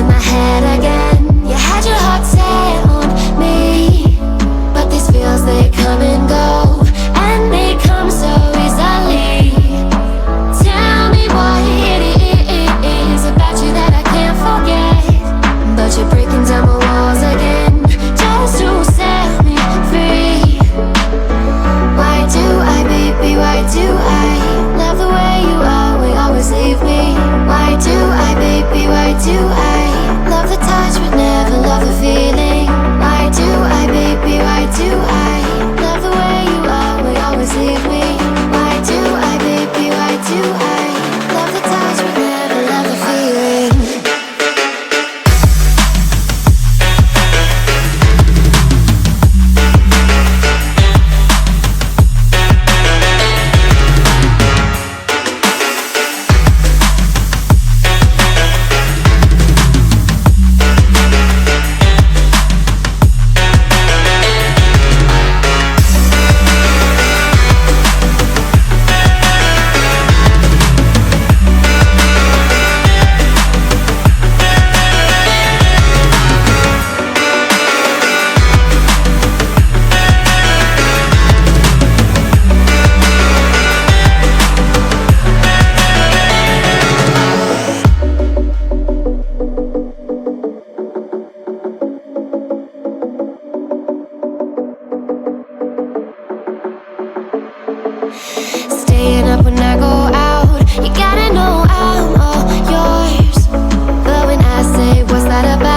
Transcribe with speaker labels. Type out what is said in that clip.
Speaker 1: my head again. You had your heart set on me, but these feels, they come and go, and they come so easily. Tell me what it is about you that I can't forget, but you're breaking down my walls again, just to set me free. Why do I, baby, why do I love the way you always leave me? Why do I, baby, why do I love the touch but never love the feeling? Why do I, baby, why do I love the way you always leave me? Why do I, baby, why do I love the touch but never love the feeling? Staying up when I go out, you gotta know I'm all yours. But when I say what's that about?